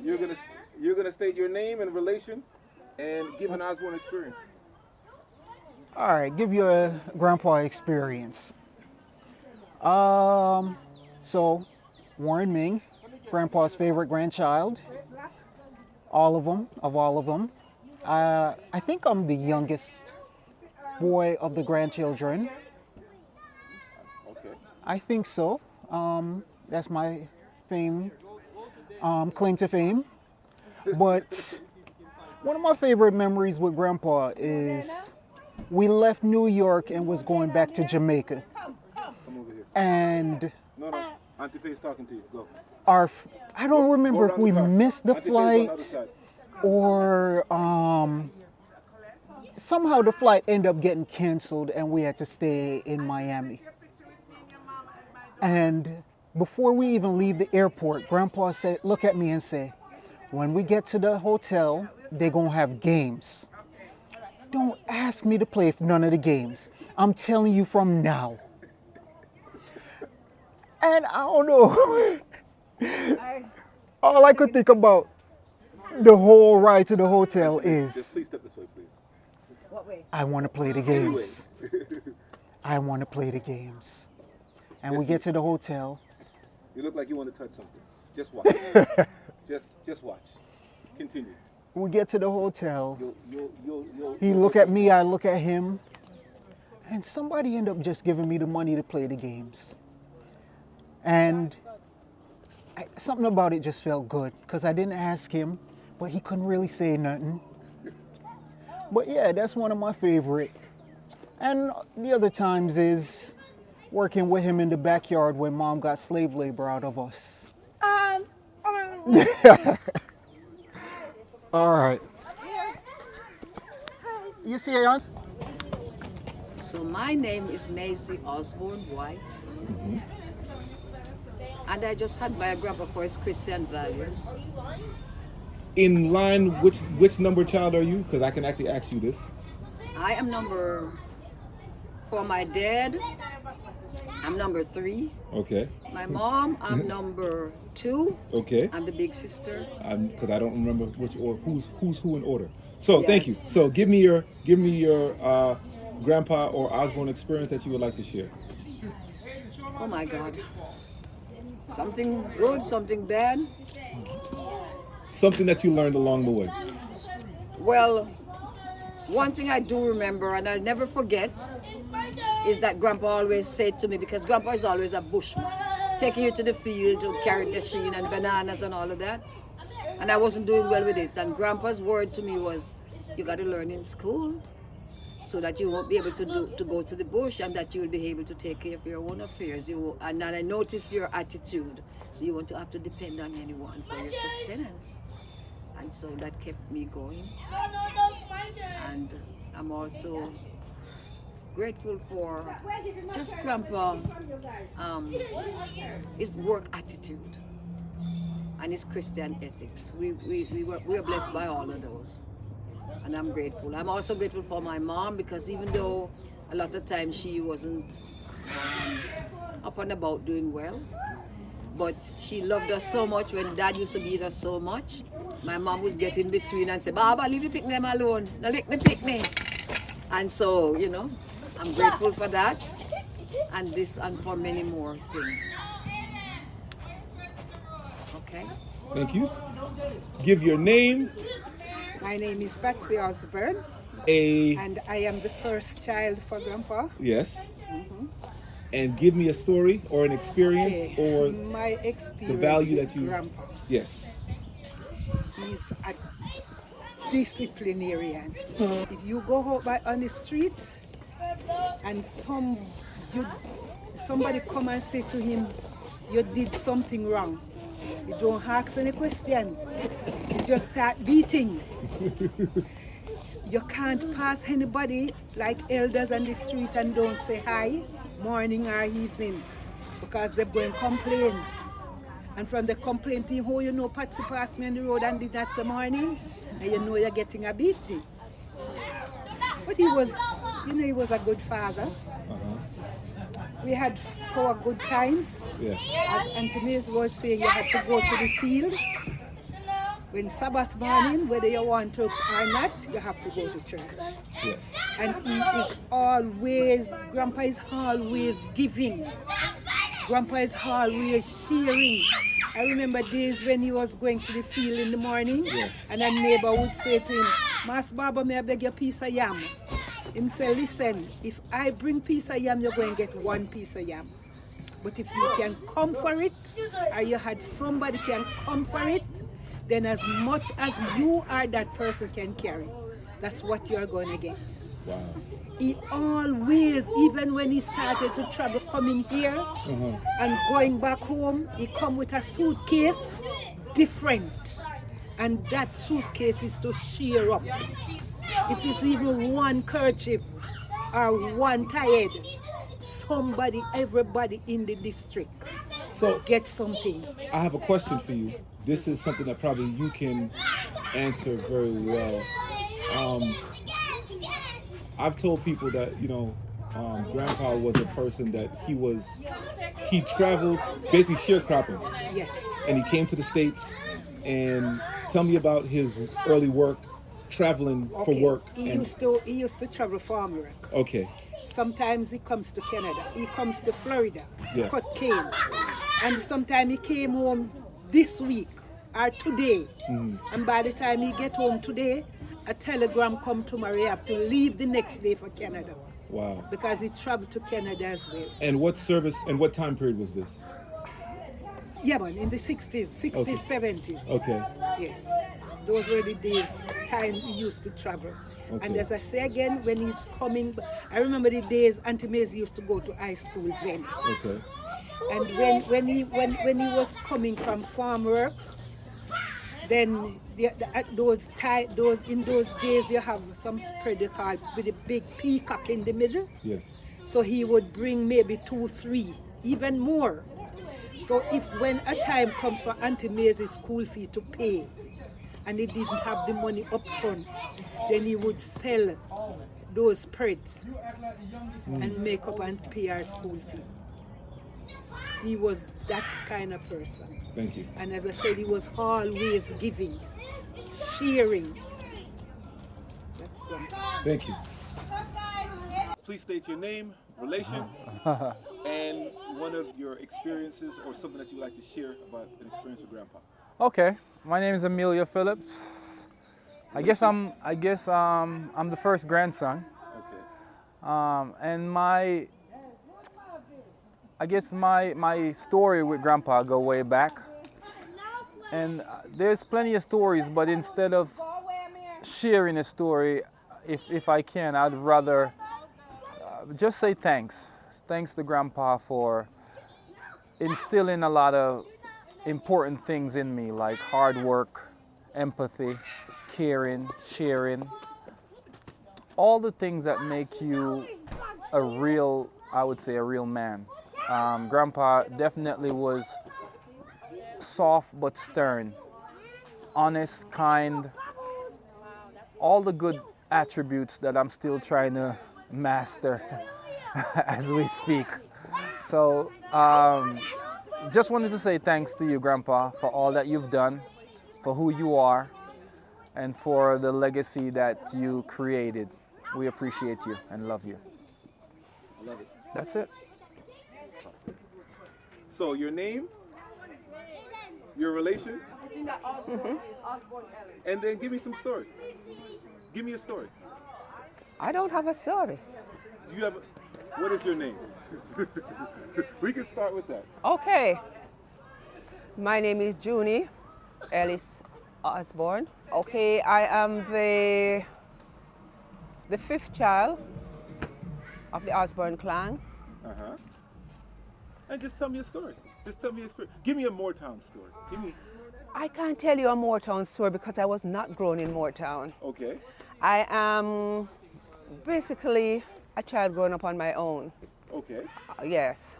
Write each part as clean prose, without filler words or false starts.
you're gonna state your name and relation, and give an Osborne experience. All right, give you a grandpa experience. So Warren Ming, grandpa's favorite grandchild. All of them. I think I'm the youngest boy of the grandchildren. Okay. I think so. That's my claim to fame. But one of my favorite memories with Grandpa is we left New York and was going back to Jamaica. Come over here. And No. Auntie Faye's talking to you. Go. I don't remember if we missed the Auntie Faye's on the other flight side. or somehow the flight ended up getting canceled and we had to stay in Miami. And before we even leave the airport, Grandpa said, look at me and say, when we get to the hotel, they're gonna have games. Don't ask me to play none of the games. I'm telling you from now. And I don't know. All I could think about the whole ride to the hotel Just is, please step this way, please. What way? I want to play the games. I want to play the games. And we get to the hotel. You look like you want to touch something. Just watch. just watch. Continue. We get to the hotel. You'll He look at me, I look at him. And somebody end up just giving me the money to play the games. And something about it just felt good because I didn't ask him, but he couldn't really say nothing. But yeah, that's one of my favorite. And the other times is working with him in the backyard when Mom got slave labor out of us. All right. You see, Aunt? So my name is Maisie Osborne White. Mm-hmm. And I just had my grandpa for his Christian values. In line, which number child are you? Because I can actually ask you this. I am for my dad, I'm number 3. Okay. My mom, I'm number 2. Okay. I'm the big sister. Because I don't remember which or who's who in order. So Yes. Thank you. So give me your grandpa or Osborne experience that you would like to share. Oh my God. Something good, something bad. Something that you learned along the way. Well, one thing I do remember and I'll never forget is that Grandpa always said to me, because Grandpa is always a bushman, taking you to the field to carry the sheen and bananas and all of that. And I wasn't doing well with this. And Grandpa's word to me was, you got to learn in school so that you won't be able to go to the bush and that you will be able to take care of your own affairs. And then I noticed your attitude. So you want to have to depend on anyone for your sustenance. And so that kept me going. And I'm also grateful for just Grandpa, his work attitude and his Christian ethics. We were blessed by all of those. And I'm grateful. I'm also grateful for my mom because even though a lot of times she wasn't up and about doing well, but she loved us so much. When Dad used to beat us so much, my mom would get in between and say, Baba, leave the picnic alone. Now lick the picnic. And so, I'm grateful for that and this and for many more things. Okay. Thank you. Give your name. My name is Patsy Osborne, A and I am the first child for Grandpa. yes. And give me a story or an experience or My experience the value with that you Grandpa. yes. He's a disciplinarian. If you go out on the street and somebody come and say to him, you did something wrong, you don't ask any question. You just start beating. You can't pass anybody like elders on the street and don't say hi, morning or evening, because they're going to complain. And from the complaint, Patsy passed me on the road and did that some morning, and you're getting a beating. But he was a good father. We had 4 good times. Yes. As Auntie Maisie was saying, you had to go to the field when Sabbath morning, whether you want to or not, you have to go to church. Yes. And he is always, Grandpa is always giving. Grandpa is always sharing. I remember days when he was going to the field in the morning, Yes. and a neighbor would say to him, Mas Baba, may I beg you a piece of yam? Him say, listen, if I bring piece of yam, you're going to get one piece of yam. But if you can come for it, or you had somebody can come for it, then as much as you or that person can carry, that's what you're going to get. Wow. He always, even when he started to travel coming here and going back home, he come with a suitcase different. And that suitcase is to share up. If it's even one kerchief or one tired, somebody, everybody in the district So gets something. I have a question for you. This is something that probably you can answer very well. I've told people that, Grandpa was a person that he traveled basically sharecropping. Yes. And he came to the States. And tell me about his early work, traveling for work. He used to travel farm work. Okay. Sometimes he comes to Canada. He comes to Florida. Yes. Cut cane. And sometimes he came home this week or today. And by the time he get home today, a telegram come tomorrow. You have to leave the next day for Canada. Wow. Because he traveled to Canada as well. And what service and what time period was this? Yeah, man, in the 60s, Okay. 70s. Okay. Yes. Those were the days, time he used to travel. Okay. And as I say again, when he's coming, I remember the days Auntie Maisie used to go to high school then. Okay. And when he was coming from farm work, then in those days you have some spread they call with a big peacock in the middle. Yes. So he would bring maybe 2, 3, even more. So if when a time comes for Auntie Maisie's school fee to pay, and he didn't have the money up front, then he would sell those spreads and make up and pay our school fee. He was that kind of person. Thank you. And as I said, he was always giving, sharing. That's good. Thank you. Please state your name, relation, and one of your experiences or something that you would like to share about an experience with Grandpa. Okay, my name is Emillio Phillips. I guess I'm the first grandson. Okay. And my story with Grandpa go way back. And there's plenty of stories, but instead of sharing a story, if I can, I'd rather just say thanks. Thanks to Grandpa for instilling a lot of important things in me, like hard work, empathy, caring, sharing, all the things that make you a real man. Grandpa definitely was soft but stern, honest, kind, all the good attributes that I'm still trying to master as we speak. So just wanted to say thanks to you, Grandpa, for all that you've done, for who you are, and for the legacy that you created. We appreciate you and love you. I love it. That's it. So your name, your relation, and then give me some story. Give me a story. I don't have a story. Do you have what is your name? We can start with that. Okay. My name is Junie Ellis Osborne. Okay, I am the fifth child of the Osborne clan. Uh-huh. And just tell me a story. Just tell me a story. Give me a Moortown story. Give me. I can't tell you a Moortown story because I was not grown in Moortown. Okay. I am basically a child growing up on my own. Okay. Yes.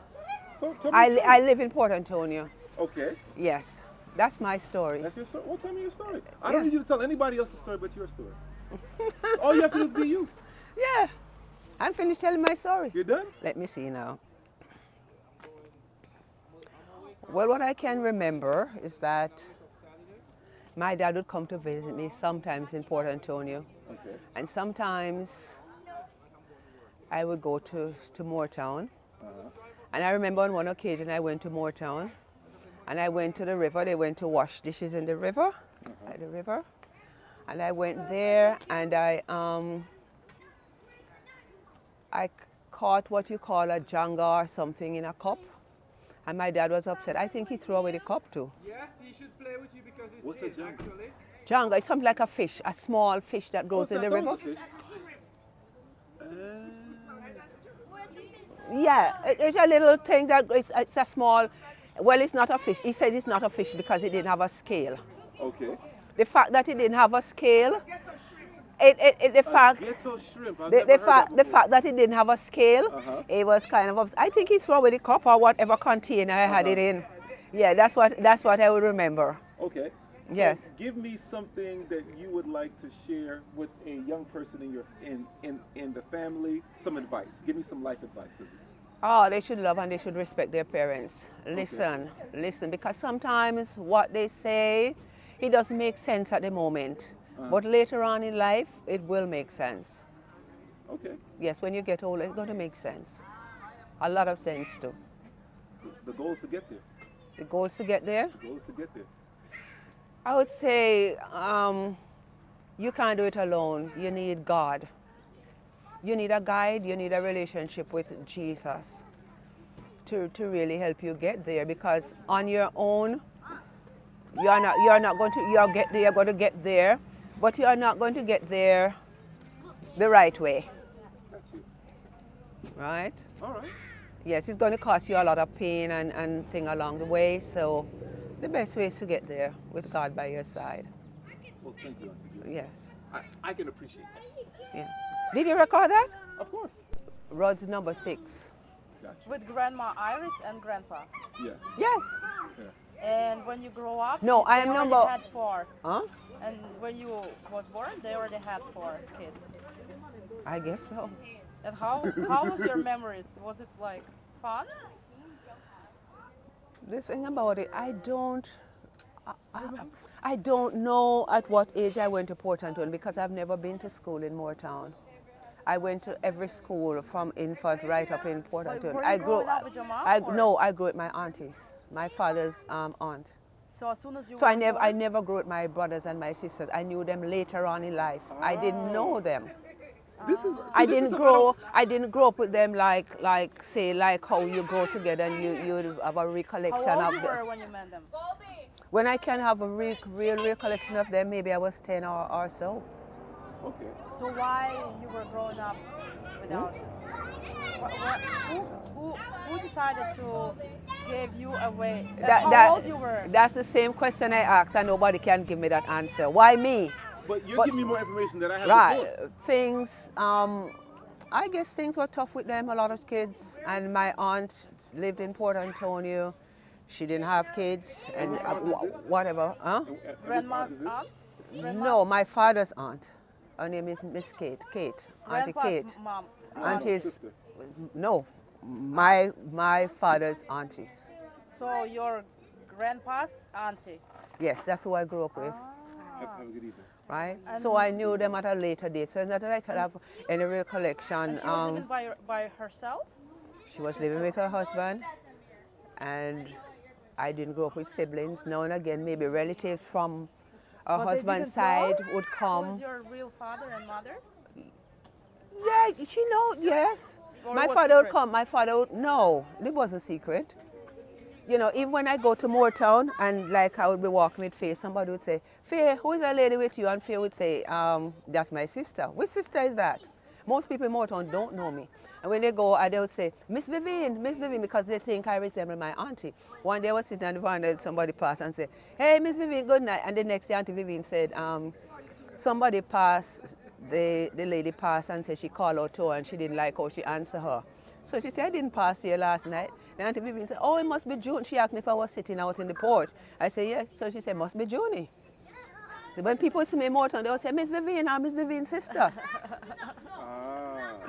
So tell me a story. I live in Port Antonio. Okay. Yes. That's my story. That's your story. Well, tell me your story. I Yeah. don't need you to tell anybody else's story but your story. All you have to do is be you. Yeah. I'm finished telling my story. You're done? Let me see now. Well, what I can remember is that My dad would come to visit me sometimes in Port Antonio. Okay. And sometimes I would go to Moortown. And I remember on one occasion I went to Moortown and I went to the river. They went to wash dishes in the river, at the river. And I went there and I caught what you call a janga or something in a cup. And my dad was upset. I think he threw away the cup too. Yes, he should play with you because it's What's a janga? actually. Janga, it's something like a fish, a small fish that goes in the river. Fish. Yeah, it's a little thing that it's a small, well, it's not a fish. He says it's not a fish because it didn't have a scale. Okay. The fact that it didn't have a scale, the fact Ghetto shrimp. the fact that it didn't have a scale, it was kind of, I think he threw away the cup or whatever container I had it in. Yeah, that's what I would remember. Okay. So Yes. give me something that you would like to share with a young person in the family. Some advice. Give me some life advice. Oh, they should love and they should respect their parents. Listen, because sometimes what they say, it doesn't make sense at the moment. But later on in life, it will make sense. Okay. Yes, when you get older, it's going to make sense. A lot of sense too. The goal is to get there. The goal is to get there. The goal is to get there. I would say you can't do it alone. You need God. You need a guide. You need a relationship with Jesus to really help you get there. Because on your own, you're going to get there, but you are not going to get there the right way. Got you. Right? All right. Yes, it's going to cost you a lot of pain and thing along the way. So the best way is to get there with God by your side. Well, thank you, Auntie Julie. Yes. I can appreciate that. Yeah. Did you record that? Of course. Rod's number 6. Got you. With Grandma Iris and Grandpa. Yeah. Yes. Yeah. And when you grow up, No, I am they already number. had 4. Huh? And when you was born, they already had 4 kids. I guess so. And how was your memories? Was it like fun? The thing about it, I don't know at what age I went to Port Antonio because I've never been to school in Moortown. I went to every school from infant right up in Port But Antonio. were you growing up with your mom, or? No, I grew with my auntie, my father's aunt. So as soon as you So were I born, never grew with my brothers and my sisters. I knew them later on in life. I didn't know them. I didn't grow up with them like how you grow together and you have a recollection how of old you them. were when you met them? When I can have a real recollection of them, maybe I was 10 or so. Okay. So why you were growing up without? Who decided to give you away? How old you were? That's the same question I asked, and nobody can give me that answer. Why me? But you're giving me more information than I have Right. before. Things, I guess things were tough with them, a lot of kids. And my aunt lived in Port Antonio. She didn't have kids and which aunt is this? whatever. Huh? And which aunt is Grandma's this? aunt? No, my father's aunt. Her name is Miss Kate. Auntie Grandpa's Kate. mom. Auntie's, Sister. no, my father's auntie. So your grandpa's auntie. Yes, that's who I grew up with. Have a good evening. Right? So I knew them at a later date. So it's not that I could have any recollection. And she was living by herself? She was living with her husband, and I didn't grow up with siblings. Now and again, maybe relatives from her But they husband's didn't know side would Who come. was your real father and mother? Yeah, she know, yes. Or My it was father would secret? come, my father would, no, it wasn't secret. You know, even when I go to Moortown and like I would be walking with Faye, somebody would say, Faye, who is that lady with you? And Faye would say, that's my sister. Which sister is that? Most people in Moortown don't know me. And when they go, they would say, Miss Vivian, because they think I resemble my auntie. One day I was sitting on the veranda, somebody passed and said, hey, Miss Vivian, good night. And the next day Auntie Vivian said, somebody passed, the lady passed and said she called out to her and she didn't like how she answered her. So she said, I didn't pass here last night. Then Auntie Vivian said, oh, it must be Junie. She asked me if I was sitting out in the porch. I said, yeah. So she said, must be Junie. So when people see me in Moortown, they will say, Miss Vivian, I'm Miss Vivian's sister.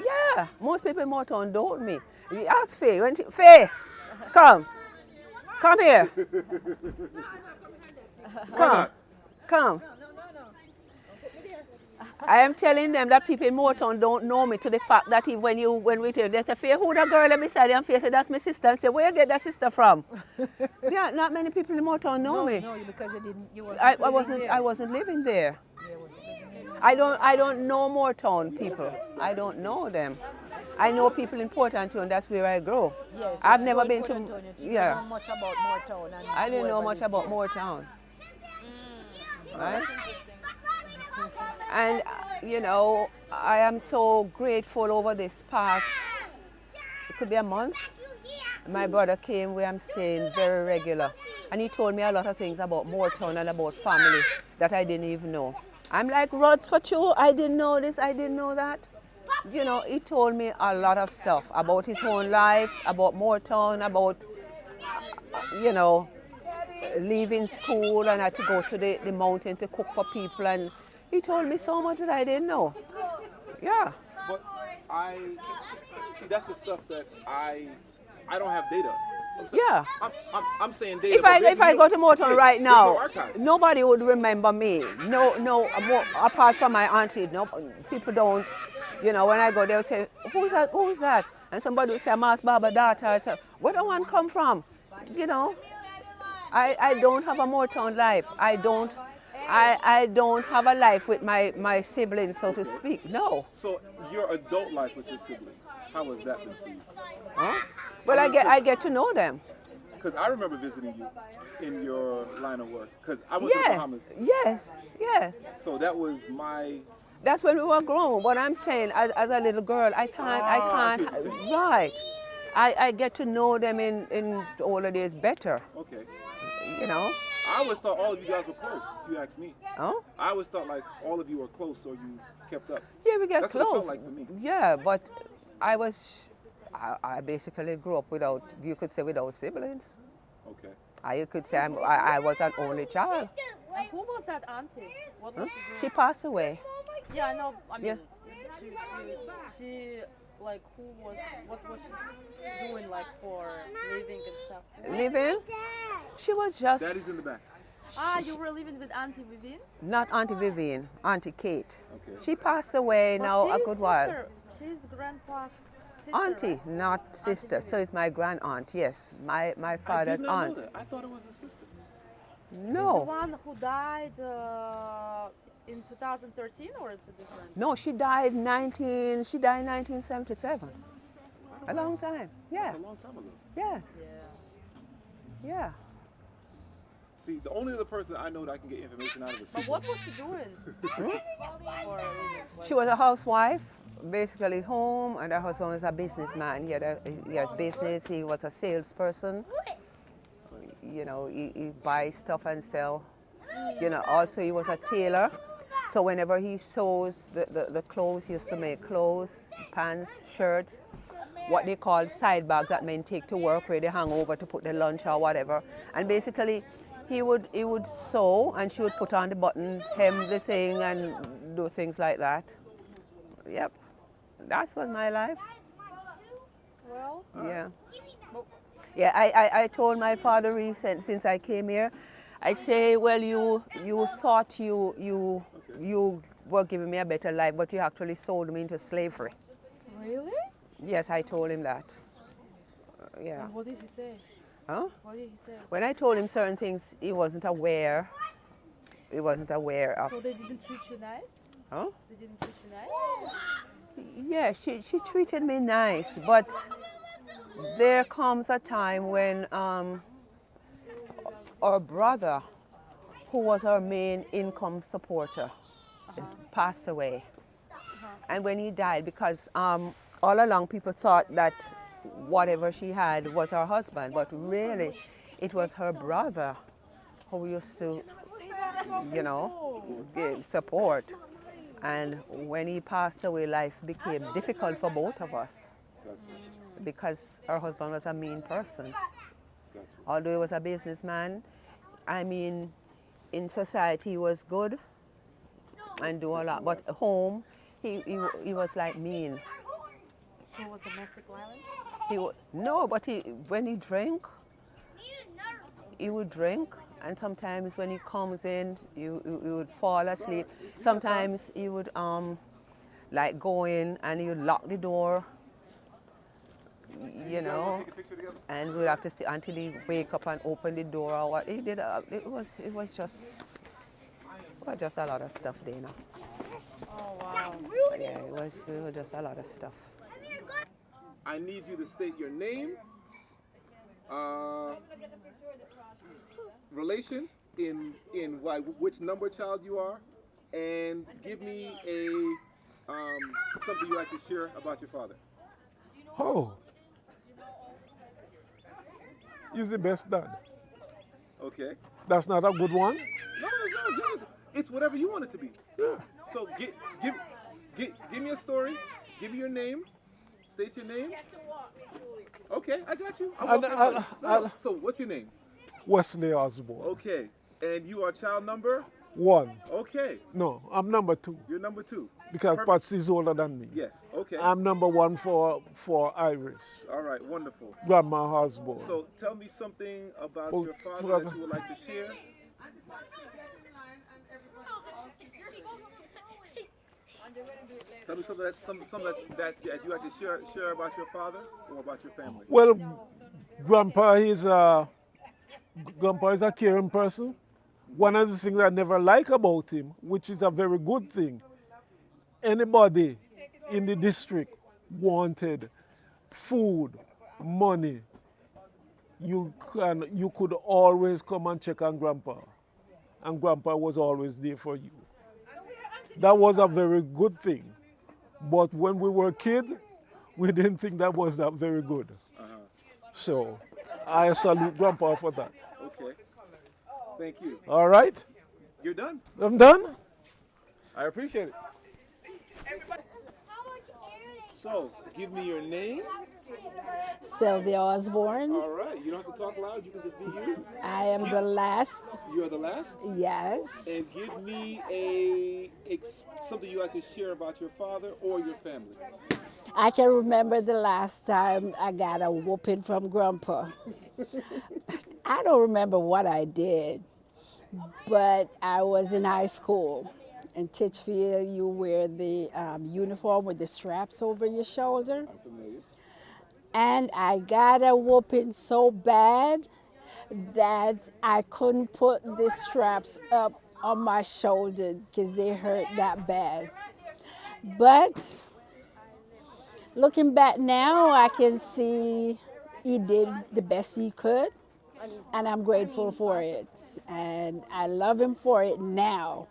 Yeah, most people in Moortown don't me. You ask Faye, Faye, come here. Why not? Come. I am telling them that people in Motown don't know me to the fact that when we tell them, they say, who that girl beside you? And Faye say, that's my sister. And say, where you get that sister from? Yeah, not many people in Motown know me. No, because I wasn't living there. I don't know Motown people. I don't know them. I know people in Port Antonio, that's where I grow. Yes, I've never been to, yeah. Know much about Motown. I didn't know much about Motown. Right? And, you know, I am so grateful over this past, it could be a month. My brother came where I'm staying very regular. And he told me a lot of things about Motown and about family that I didn't even know. I'm like, Rods for you, I didn't know this, I didn't know that. You know, he told me a lot of stuff about his own life, about Motown, about, you know, leaving school and I had to go to the mountain to cook for people. And he told me so much that I didn't know. Yeah. But that's the stuff that I don't have data. Yeah. I'm saying data. If I go to Motown right now, no archive. Nobody would remember me. No, apart from my auntie. No, people don't. You know, when I go, they'll say, who's that? Who's that? And somebody will say, Ma's Baba daughter. I say, where do one come from? You know, I don't have a Motown life. I don't have a life with my siblings, so to speak. No. So your adult life with your siblings, how has that been for you? Huh? Well, I get to know them. Because I remember visiting you in your line of work. Because I went to the Bahamas. Yes. So that was my... That's when we were grown. What I'm saying, as a little girl, I can't. Right. I get to know them in older days better. Okay. You know. I always thought all of you guys were close, if you ask me. Oh? I always thought like all of you were close, so you kept up. Yeah, we get That's close. What it felt like for me. Yeah, but I basically grew up without, you could say, without siblings. Okay. You could say I was an only child. And who was that auntie? What was she doing? She passed away. Yeah, I know. I mean, Yeah. she like, what was she doing, like, for living and stuff? Living? She was just... Daddy's in the back. Ah, you were living with Auntie Vivian? Not Auntie Vivian, Auntie Kate. Okay. She passed away now a good while. She's Grandpa's sister, Auntie, right? not sister. So it's my grand aunt, yes. My father's I did not aunt. know that. I thought it was a sister. No. Is the one who died in 2013, or is it different? No, she died 1977. A long time. Yeah. That's a long time ago. Yes. Yeah. See, the only other person I know that I can get information out of is But what was she doing for a living? She was a housewife, basically home, and her husband was a businessman. He had business, he was a salesperson. You know, he buys stuff and sell. You know, also he was a tailor. So whenever he sews the clothes, he used to make clothes, pants, shirts, what they call side bags that men take to work where they hang over to put their lunch or whatever. And basically he would sew and she would put on the buttons, hem the thing and do things like that. Yep. That was my life. Well, yeah. Yeah, I told my father recently, since I came here, I say, well, you thought you were giving me a better life, but you actually sold me into slavery. really? Yes, I told him that. Yeah. And what did he say? Huh? What did he say? When I told him certain things, he wasn't aware. He wasn't aware of. So they didn't treat you nice? Huh? They didn't treat you nice? Yeah, she treated me nice, but there comes a time when our brother, who was our main income supporter, passed away. And when he died, because all along people thought that whatever she had was her husband, but really it was her brother who used to, you know, give support. And when he passed away, life became difficult for both of us because her husband was a mean person. Although he was a businessman, I mean, in society he was good and do a lot, but at home he was like mean. So it was domestic violence? No, but when he drank, he would drink And sometimes when he comes in, you would fall asleep. Sometimes you would like go in and you lock the door, you know, and we'd have to stay until he wake up and open the door or what. He did. It was just a lot of stuff there, you know. Oh wow. Yeah, it was just a lot of stuff. I need you to state your name, relation, in which number child you are, and give me a something you like to share about your father. Oh, he's the best dad. Okay. That's not a good one? No. It's whatever you want it to be. Yeah. So give me a story. Give me your name. State your name. Okay, I got you. So what's your name? Wesley Osborne. Okay. And you are child number? 1. Okay. No, I'm number 2. You're number 2. Because Perfect. Patsy's older than me. Yes. Okay. I'm number 1 for Iris. All right. Wonderful. Grandma Osborne. So tell me something about Oh, your father that you would like to share. Tell me something that you like to share about your father or about your family. Well, Grandpa is a caring person. One of the things I never like about him, which is a very good thing, anybody in the district wanted food, money, you could always come and check on Grandpa, and Grandpa was always there for you. That was a very good thing. But when we were kids, we didn't think that was that very good. So I salute Grandpa for that. Okay. Thank you. All right? You're done. I'm done? I appreciate it. So, give me your name. Sylvia Osborne. All right. You don't have to talk loud. You can just be you. I am the last. You are the last? Yes. And give me something you like to share about your father or your family. I can remember the last time I got a whooping from Grandpa. I don't remember what I did, but I was in high school. In Titchfield, you wear the uniform with the straps over your shoulder. I'm familiar. And I got a whooping so bad that I couldn't put the straps up on my shoulder because they hurt that bad. But looking back now, I can see he did the best he could, and I'm grateful for it. And I love him for it now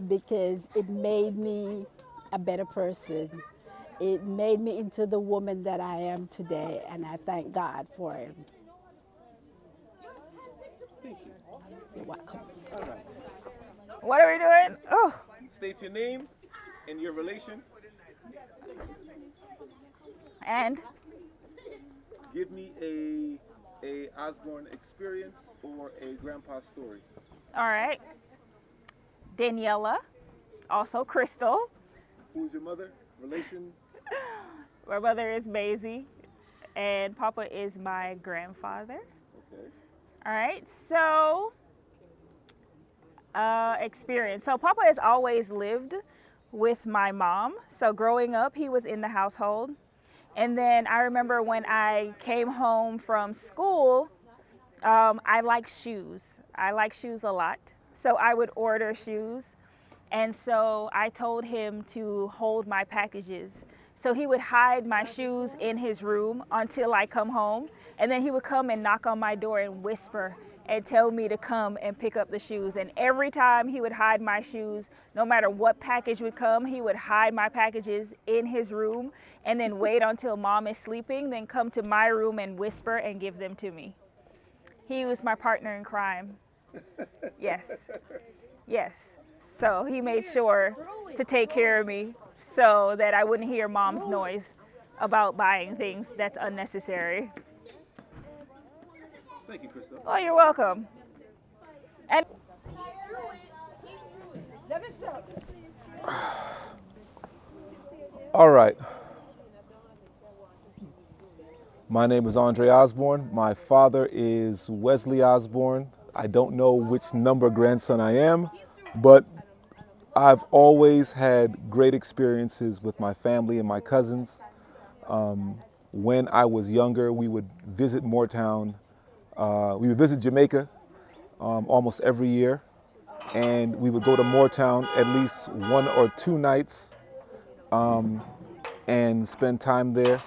because it made me a better person. It made me into the woman that I am today, and I thank God for it. Thank you. You're welcome. All right. What are we doing? Oh, State your name and your relation. and Give me a Osborne experience or a grandpa story. all right. Daniella, also Crystal. Who's your mother? Relation? My mother is Maisie, and Papa is my grandfather. Okay. All right, so experience. So Papa has always lived with my mom. So growing up, he was in the household. And then I remember when I came home from school, I like shoes. I like shoes a lot. So I would order shoes. And so I told him to hold my packages. So he would hide my shoes in his room until I come home. And then he would come and knock on my door and whisper and tell me to come and pick up the shoes. And every time he would hide my shoes, no matter what package would come, he would hide my packages in his room and then wait until mom is sleeping, then come to my room and whisper and give them to me. He was my partner in crime. Yes. Yes. So he made sure to take care of me so that I wouldn't hear mom's noise about buying things that's unnecessary. Thank you, Crystal. Oh, you're welcome. And All right. My name is Andre Osborne. My father is Wesley Osborne. I don't know which number grandson I am, but I've always had great experiences with my family and my cousins. When I was younger, we would visit Moortown. We would visit Jamaica almost every year, and we would go to Moortown at least 1 or 2 nights and spend time there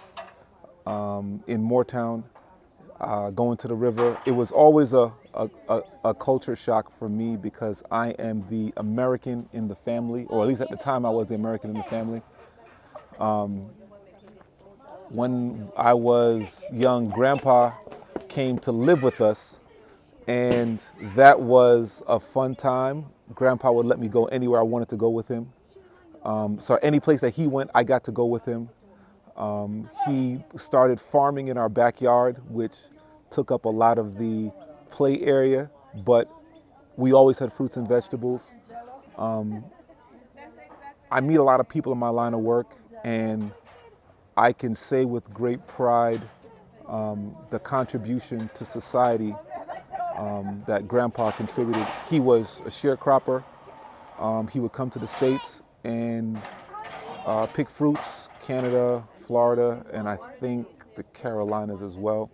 in Moortown, going to the river. It was always a culture shock for me because I am the American in the family, or at least at the time I was the American in the family. When I was young, Grandpa came to live with us, and that was a fun time. Grandpa would let me go anywhere I wanted to go with him. So any place that he went, I got to go with him. He started farming in our backyard, which took up a lot of the play area, but we always had fruits and vegetables. I meet a lot of people in my line of work, and I can say with great pride the contribution to society that Grandpa contributed. He was a sharecropper. He would come to the States and pick fruits, Canada, Florida, and I think the Carolinas as well.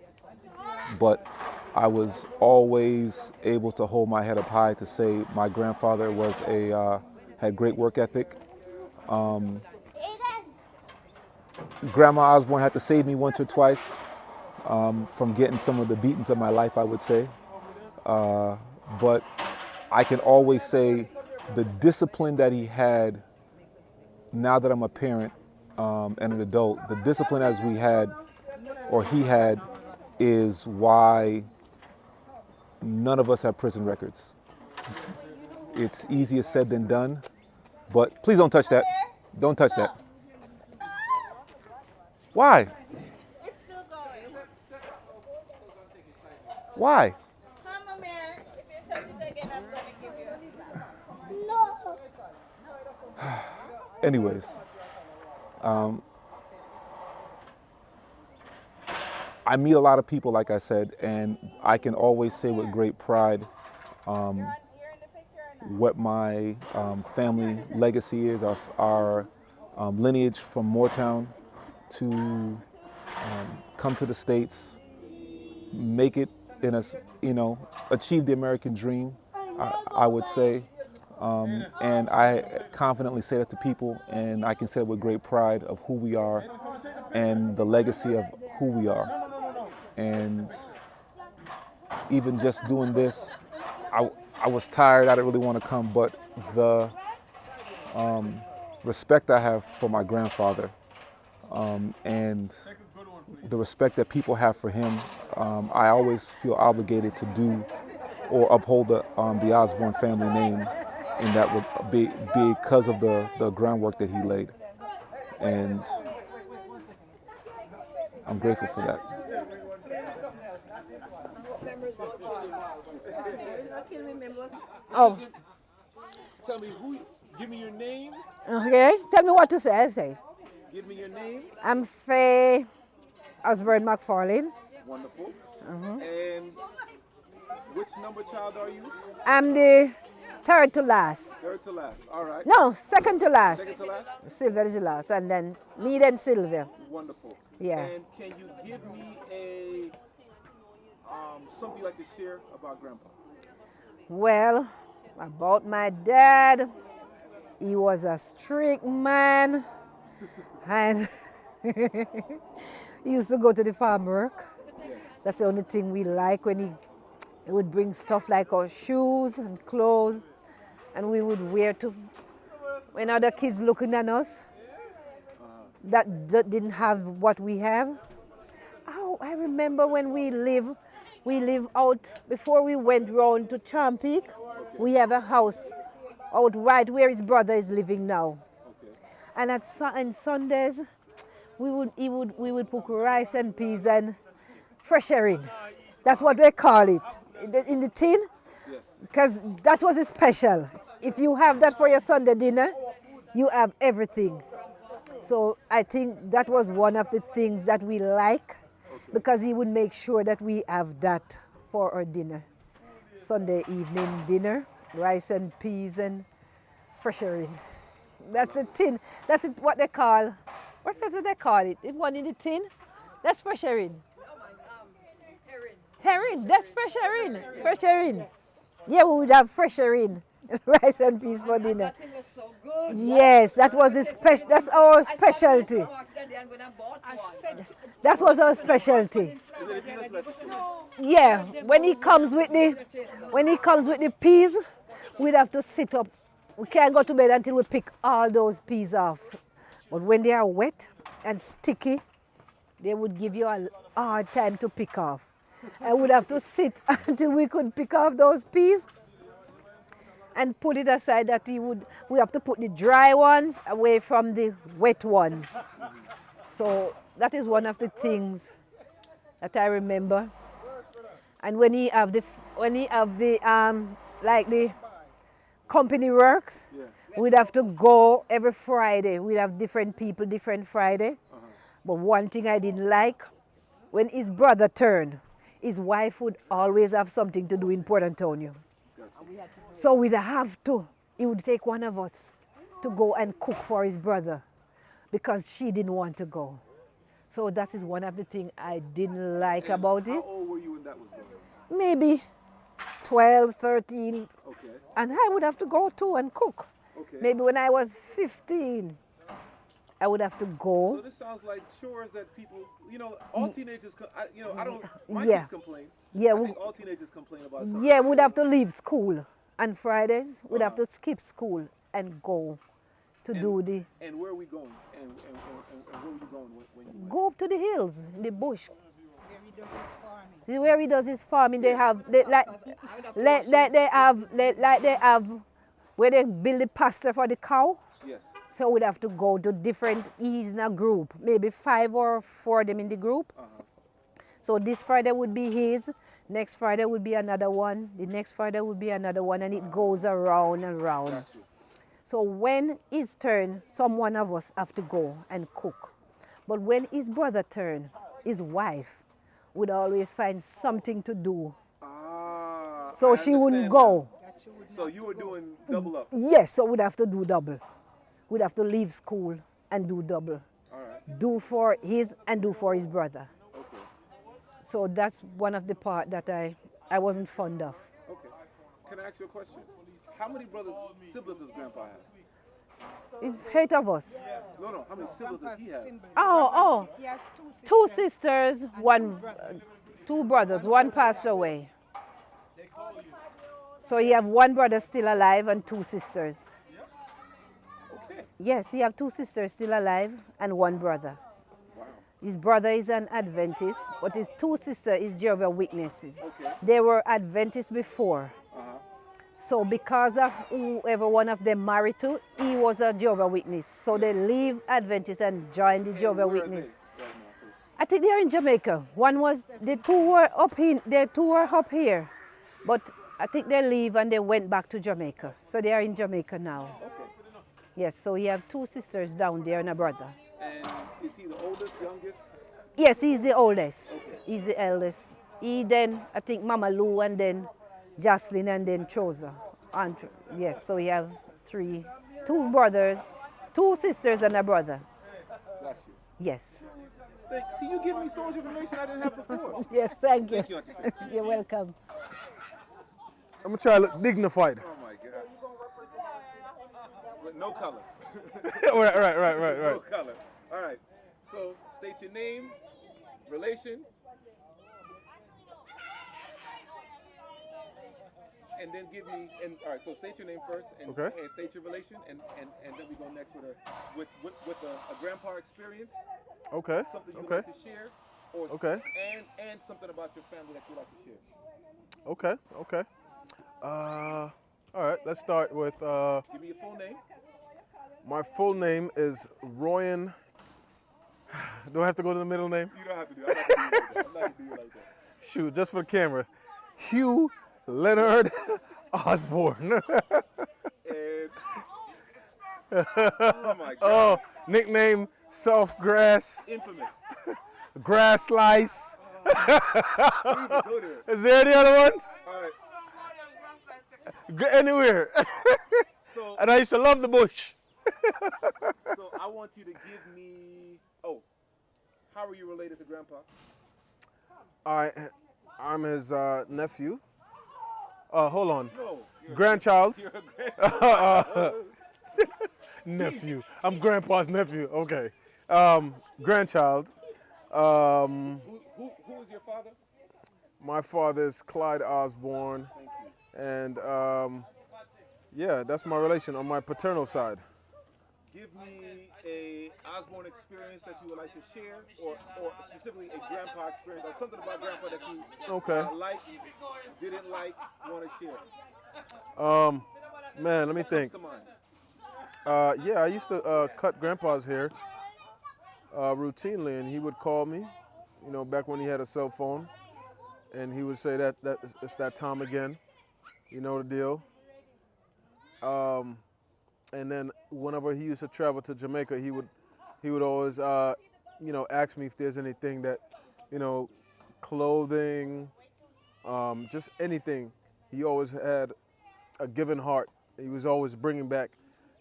But I was always able to hold my head up high to say my grandfather was had great work ethic. Grandma Osborne had to save me once or twice from getting some of the beatings of my life, I would say. But I can always say the discipline that he had, now that I'm a parent and an adult, the discipline as we had, or he had, is why none of us have prison records. It's easier said than done, but please don't touch that. Don't touch that. Why? It's still going. Why? Come, Amir. If you touch it again, I'm going to give you a slap. Anyways, I meet a lot of people, like I said, and I can always say with great pride what my family legacy is, our lineage from Moortown to come to the States, make it in a, achieve the American dream, I would say. And I confidently say that to people, and I can say it with great pride of who we are and the legacy of who we are. And even just doing this, I was tired, I didn't really want to come, but the respect I have for my grandfather and the respect that people have for him, I always feel obligated to do or uphold the Osborne family name, and that would be because of the groundwork that he laid. And I'm grateful for that. Oh, Tell me give me your name. okay. Tell me what to say. I say. Give me your name. I'm Faye Osborne McFarlane. Wonderful. And which number child are you? I'm the third to last. Third to last. All right. No, second to last. Second to last? Sylvia is the last, and then me, then Sylvia. Wonderful. Yeah. And can you give me a something you'd like to share about Grandpa? Well, about my dad, he was a strict man, and he used to go to the farm work. That's the only thing we like, when he would bring stuff like our shoes and clothes, and we would wear to, when other kids looking at us that didn't have what we have. Oh, I remember when we live out, before we went round to Champeak, we have a house out right where his brother is living now. And on Sundays, we would cook rice and peas and fresh herring. That's what they call it. In the tin, because that was special. If you have that for your Sunday dinner, you have everything. So I think that was one of the things that we like, because he would make sure that we have that for our dinner. Sunday evening dinner, rice and peas and fresherin. That's a tin. That's what they call. What's that what they call it? The one in the tin? That's fresherin. Herring. That's fresh herring. Fresh herring. Yeah, we would have fresh herring. Rice and peas for dinner. Yes, that was the special. That's our specialty. That was our specialty. Yeah, when he comes with the peas, we'd have to sit up. We can't go to bed until we pick all those peas off. But when they are wet and sticky, they would give you a hard time to pick off. I would have to sit until we could pick off those peas and put it aside that we have to put the dry ones away from the wet ones. So that is one of the things that I remember. And when he have the like the company works, we'd have to go every Friday. We'd have different people, different Friday. But one thing I didn't like, when his brother turned, his wife would always have something to do in Port Antonio. So we'd have to, he would take one of us to go and cook for his brother because she didn't want to go. So that is one of the things I didn't like about it. How old were you when that was going on? Maybe 12, 13. Okay. And I would have to go too and cook. Okay. Maybe when I was 15, I would have to go. So this sounds like chores that people, all teenagers, my Yeah. kids complain. Yeah, I think all teenagers complain about something. Yeah, we'd have to leave school. On Fridays, we'd have to skip school and go to do the... And where are we going? And where were you going when you went? Go up to the hills, in the bush. Where he does his farming, they have, where they build the pasture for the cow. Yes. So we'd have to go to different, he's in a group, maybe 5 or 4 of them in the group. So this Friday would be his, next Friday would be another one, the next Friday would be another one, and it goes around and around. So when his turn, some one of us have to go and cook. But when his brother turn, his wife would always find something to do. So she wouldn't go. So you were doing double up? Yes, so we'd have to do double. We'd have to leave school and do double. All right. Do for his and do for his brother. Okay. So that's one of the part that I wasn't fond of. Okay. Can I ask you a question? How many siblings does Grandpa have? It's 8 of us. No. How many siblings does he have? Oh. He has 2 sisters, 2 brothers. One passed away. So he have 1 brother still alive and 2 sisters. Okay. Yes, he have 2 sisters still alive and 1 brother. Wow. His brother is an Adventist, but his 2 sisters is Jehovah's Witnesses. Okay. They were Adventists before. So because of whoever one of them married to, he was a Jehovah's Witness. So they leave Adventist and join the Jehovah's Witness. I think they're in Jamaica. The 2 were up here. But I think they leave and they went back to Jamaica. So they are in Jamaica now. Okay. Yes, so he have 2 sisters down there and a brother. And is he the oldest, youngest? Yes, he's the oldest. Okay. He's the eldest. He then, I think Mama Lou and then Jocelyn and then Chosa. Yes, so we have 2 brothers, 2 sisters and a brother. Got you. Yes. See, you give me so much information I didn't have before. Yes, thank you. Thank you, Auntie Faye. You're welcome. I'm gonna try to look dignified. Oh my gosh. With no color. Right. No color. All right. So state your name, relation, and then give me. All right. So state your name first, and state your relation, and then we go next with a grandpa experience. Okay. Something you'd like to share, or and something about your family that you'd like to share. Okay. All right. Let's start with. Give me your full name. My full name is Royan. Do I have to go to the middle name? You don't have to do it. I'm not going to do you like that. Shoot, just for the camera. Hugh Leonard Osborne. Oh my God. Oh, nickname Soft Grass. Infamous. Grass Slice. Go there. Is there any other ones? All right. Anywhere. So, And I used to love the bush. so I want you to give me. Oh, how are you related to Grandpa? I'm his nephew. Hold on. No, Grandchild. you're a grandpa. Nephew. I'm Grandpa's nephew. Okay. Grandchild. Who is your father? My father is Clyde Osborne. Thank you. And yeah, that's my relation on my paternal side. Give me a Osborne experience that you would like to share, or specifically a grandpa experience, or something about grandpa that you like, didn't like, want to share. Man, let me think. Comes to mind. Yeah, I used to cut Grandpa's hair routinely, and he would call me, you know, back when he had a cell phone, and he would say that it's that time again, you know the deal. And then whenever he used to travel to Jamaica, he would always, you know, ask me if there's anything that, you know, clothing, just anything. He always had a giving heart. He was always bringing back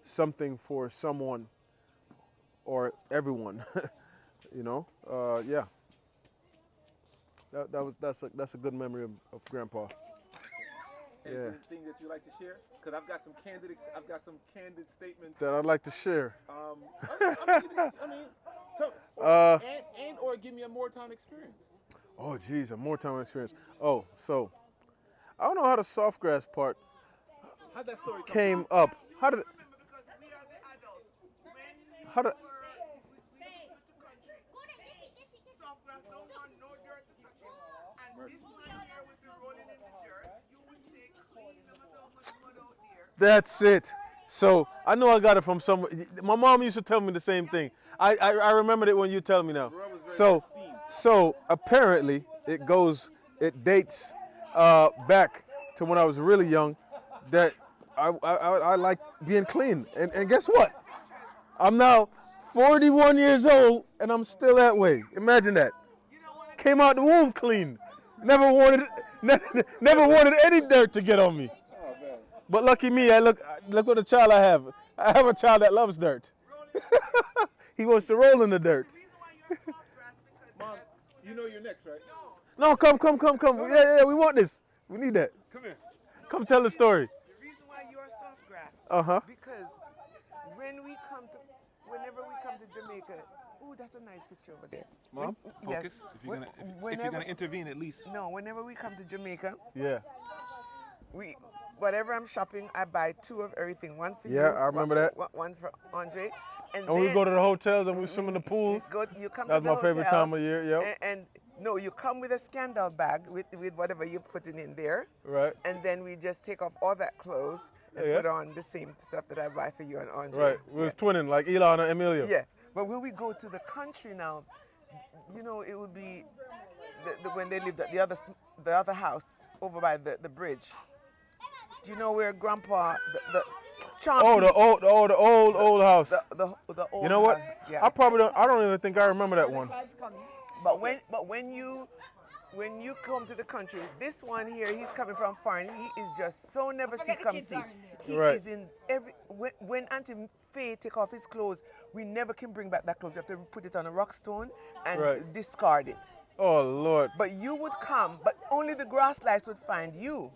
something for someone or everyone, you know. Yeah. That's a good memory of Grandpa. Anything that you like to share? Because I've got some candid statements That I'd like to share. Or give me a Moortown experience. Oh, geez, a Moortown experience. Oh, so I don't know how the softgrass part How'd that story come came up. How did? That's it. So I know I got it from somewhere. My mom used to tell me the same thing. I remembered it when you tell me now. So apparently it dates back to when I was really young, that I like being clean. And guess what? I'm now 41 years old and I'm still that way. Imagine that. Came out the womb clean. Never wanted any dirt to get on me. But lucky me, look what a child I have. I have a child that loves dirt. He wants to roll in the dirt. Mom, you know you're next, right? No, come. Yeah, we want this. We need that. Come here. Come tell the story. The reason why you're soft grass. Uh-huh. Because whenever we come to Jamaica, oh, that's a nice picture over there. Mom, focus. Yes. If you're gonna intervene, at least. No, whenever we come to Jamaica, Yeah. whatever I'm shopping, I buy 2 of everything. One for you. Yeah, I remember that. One for Andre. And we go to the hotels and we swim in the pools. You come That's to the my favorite hotels, time of year. Yep. And no, you come with a scandal bag with whatever you're putting in there. Right. And then we just take off all that clothes and put on the same stuff that I buy for you and Andre. Right. We was twinning like Elon and Emillio. Yeah. But when we go to the country now, you know, it would be when they lived at the other house over by the bridge. Do you know where Grandpa the old house. The old. You know what? house, yeah. I don't even think I remember that one. But when you come to the country, this one here, he's coming from foreign. He is just so never see come see. He is in every when Auntie Faye take off his clothes, we never can bring back that clothes. You have to put it on a rock stone and discard it. Oh Lord. But you would come, but only the grass lights would find you.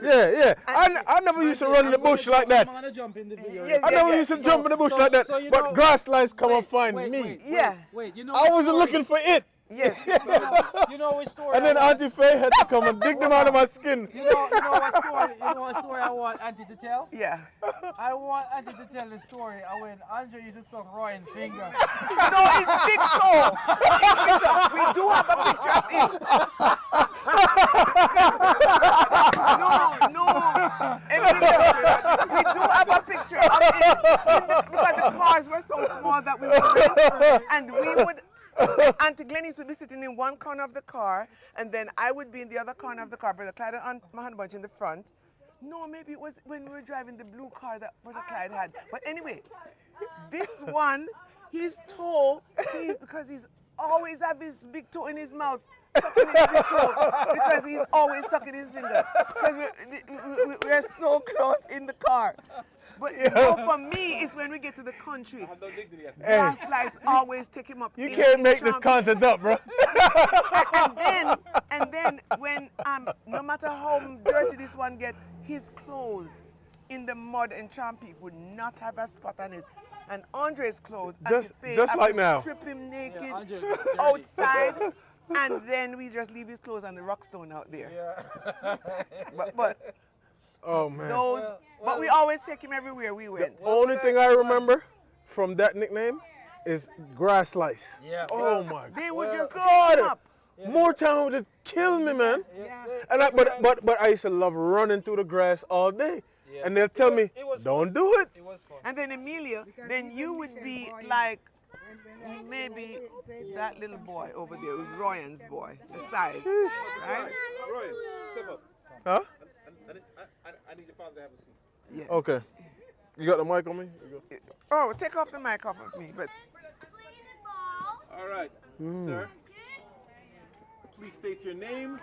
Yeah. I never used to run in the bush like that. I never used to jump in the bush like that. But grass lights come and find me. Yeah. Wait, you know. I wasn't looking for it. Yes. You know what story? And then Auntie Faye had to come and dig them out of my skin. You know what story I want Auntie to tell? Yeah. I want Auntie to tell the story of when Andre used to suck Ryan's finger. No, it's big toe. We do have a picture of him. No. Emillio, we do have a picture of him because the cars were so small that we were in, and we would. Auntie Glennie used to be sitting in one corner of the car, and then I would be in the other corner of the car. Brother Clyde and my honey bunch in the front. No, maybe it was when we were driving the blue car that Brother Clyde had. But anyway, this one, he's tall, because he's always have his big toe in his mouth. sucking his big toe because he's always sucking his finger. Because we're so close in the car. But no, for me, it's when we get to the country. Grass lice always take him up. You can't make this content up, bro. and then when no matter how dirty this one get, his clothes in the mud and Champy would not have a spot on it. And Andre's clothes, just like now, strip him naked outside, and then we just leave his clothes on the rockstone out there. Yeah. but oh man, but we always take him everywhere we went. The only thing I remember from that nickname is grass lice. Yeah. Oh my. They would just God. take him up. Yeah. Moortown would just kill me, man. Yeah. And but I used to love running through the grass all day. Yeah. And they'll tell me, don't do it. It was fun. And then Emillio, then you would be like maybe that little boy over there who's Ryan's boy, the size, right? Ryan, step up. Huh? I need your father to have a seat. Yeah. Okay. You got the mic on me? Oh, take off the mic off of me. But all right, sir. Please state your name.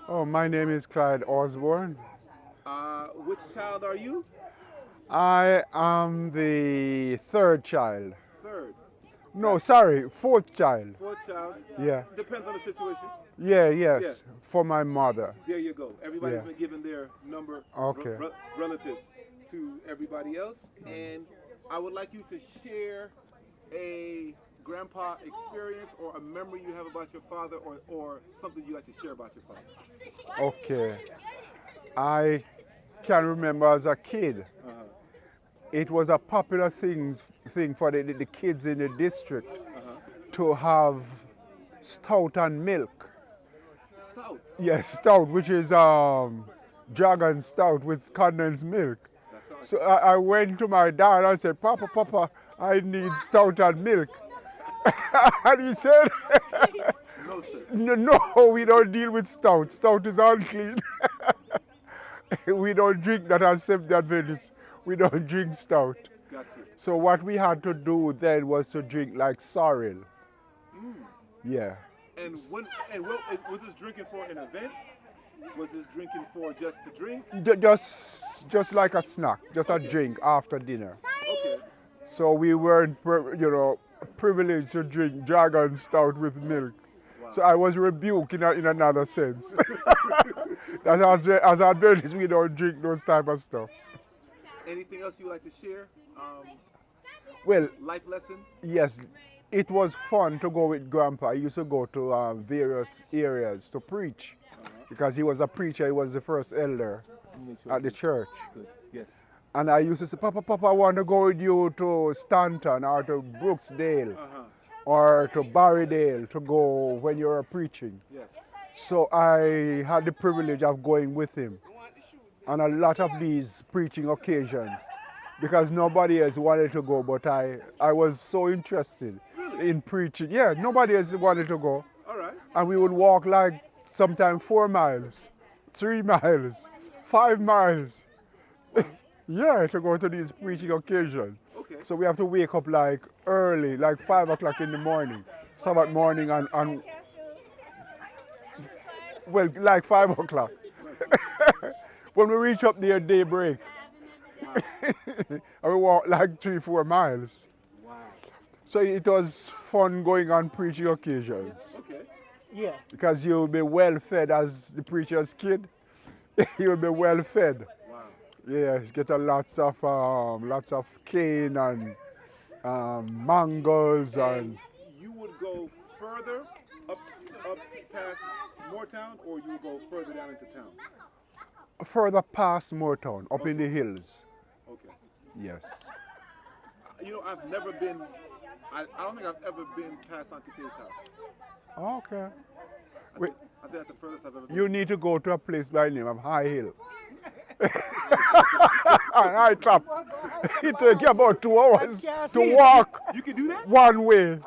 Oh, my name is Clyde Osborne. Which child are you? I am the third child. Third. No, sorry, fourth child. Fourth child. Yeah. Depends on the situation. Yeah, yes, yeah. For my mother. There you go. Everybody's been given their number relative to everybody else. And I would like you to share a grandpa experience or a memory you have about your father or something you like to share about your father. Okay. I can remember as a kid, it was a popular thing for the kids in the district to have stout and milk. Stout? Yes, stout, which is dragon stout with condensed milk. So I went to my dad and said, Papa, I need stout and milk. And he said, no, sir. No, we don't deal with stout. Stout is unclean. We don't drink that as Seventh-day Adventists. We don't drink stout. Gotcha. So what we had to do then was to drink like sorrel. Yeah. And was this drinking for an event? Was this drinking for just to drink? Just like a snack, just a drink after dinner. Okay. So we weren't, privileged to drink dragon stout with milk. Wow. So I was rebuked in another sense. That as Adventists, we don't drink those type of stuff. Anything else you like to share? Well, life lesson? Yes, it was fun to go with Grandpa. He used to go to various areas to preach because he was a preacher. He was the first elder at the church. Good. Yes. And I used to say, Papa, I want to go with you to Stanton or to Brooksdale or to Barrydale to go when you were preaching. Yes. So I had the privilege of going with him on a lot of these preaching occasions because nobody else wanted to go, but I was so interested in preaching. Yeah, nobody else wanted to go. All right. And we would walk like sometimes 4 miles, 3 miles, 5 miles. Yeah, to go to these preaching occasions. Okay. So we have to wake up like early, like 5 o'clock in the morning, Sabbath morning, and well, like 5 o'clock. When we reach up there, daybreak. Wow. And we walk like 3-4 miles. Wow. So it was fun going on preaching occasions. Okay. Yeah. Because you'll be well fed as the preacher's kid. You'll be well fed. Wow. Yes, get lots of cane and mangoes and. You would go further up past Moortown, or you would go further down into town? Further past Moortown, up in the hills. Okay. Yes. I've never been. I don't think I've ever been past Auntie Faye's house. Okay. I think that's the furthest I've ever been. You need to go to a place by the name of High Hill. High top. It takes you about 2 hours to walk. You can do that? One way.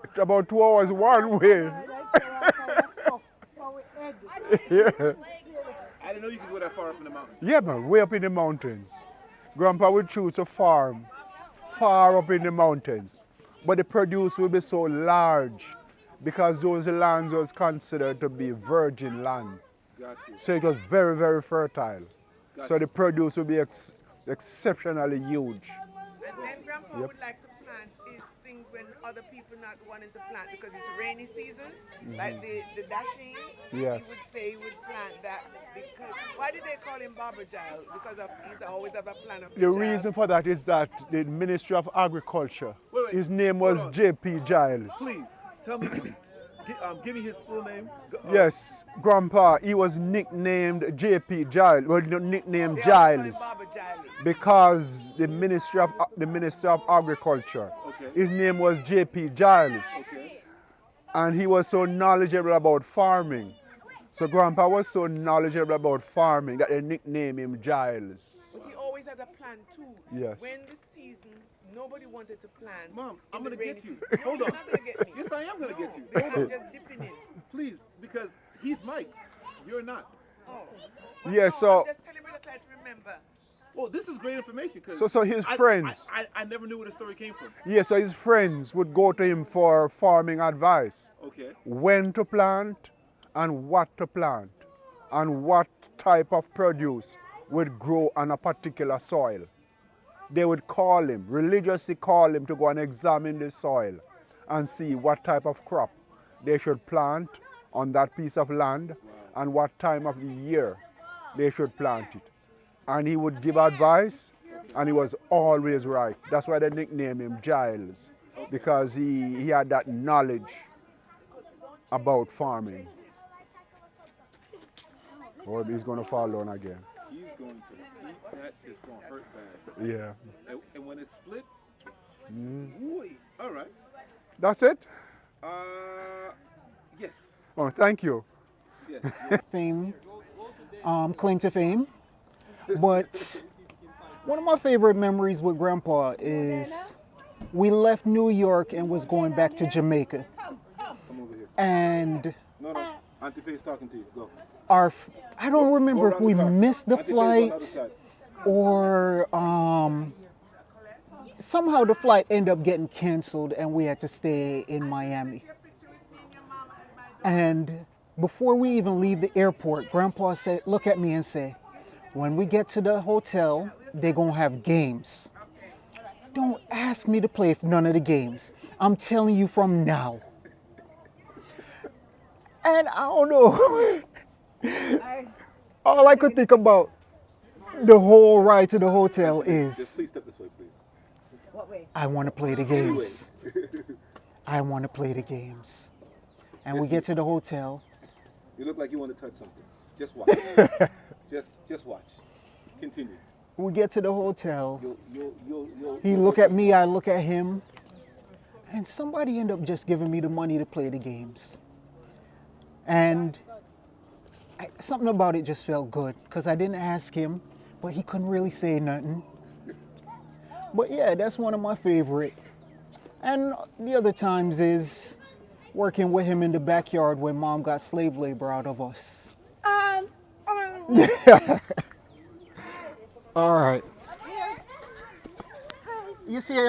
It's about 2 hours one way. Yeah. I didn't know you could go that far up in the mountains. Yeah, man, way up in the mountains. Grandpa would choose to farm far up in the mountains. But the produce will be so large because those lands was considered to be virgin land. Got you. So it was very, very fertile. Got So you. the produce would be exceptionally huge. And then Grandpa would like to plant his things when other people not wanting to plant because it's rainy seasons, like the dasheen. Yes. He would say he would plant that because why did they call him Baba Giles? Because he's always have a plan of The reason for that is that the Ministry of Agriculture, Wait. his name was Hold on. J.P. Giles. Please tell me. Give me his full name. Yes, Grandpa, he was nicknamed J.P. Giles, well, nicknamed Giles, because the Minister of Agriculture, Okay. his name was J.P. Giles, Okay. and he was so knowledgeable about farming. So Grandpa was so knowledgeable about farming that they nicknamed him Giles. But he always had a plan too. Yes. When the season, nobody wanted to plant. Mom, I'm in the gonna get rainy you. season. No, Hold you're on. not gonna get me. Yes, I am gonna get you. They Hold were on. just dipping in. Please, because he's Mike. You're not. Oh. Yeah, so I'm just telling Brother Clyde to remember. Well, this is great information. So his friends. I never knew where the story came from. yeah, so his friends would go to him for farming advice. Okay. When to plant and what to plant and what type of produce would grow on a particular soil. They would call him, religiously call him to go and examine the soil and see what type of crop they should plant on that piece of land and what time of the year they should plant it. And he would give advice and he was always right. That's why they nicknamed him Giles, because he had that knowledge about farming. Oh, he's going to fall down again. He's going to eat that. It's going to hurt bad. Yeah. And when it's split, Mm. ooh, all right. That's it? Yes. Oh, thank you. Yes. Fame, claim to fame. But one of my favorite memories with Grandpa is we left New York and was going back to Jamaica. Come over here. And No. Auntie Faye's talking to you. Go. I don't remember if we missed the Auntie Faye's on the other flight side. or somehow the flight ended up getting canceled and we had to stay in Miami. And before we even leave the airport, Grandpa said, look at me and say, when we get to the hotel, they're gonna have games. Don't ask me to play none of the games. I'm telling you from now. And I don't know. All I could think about the whole ride to the hotel Just is, please step this way, please. What way? I want to play the games. I want to play the games. And we get to the hotel. You look like you want to touch something. Just watch. just watch. Continue. We get to the hotel. You'll He look at me, I look at him. And somebody ended up just giving me the money to play the games. And something about it just felt good because I didn't ask him, but he couldn't really say nothing. But yeah, that's one of my favorite. And the other times is working with him in the backyard when Mom got slave labor out of us. All right. You see,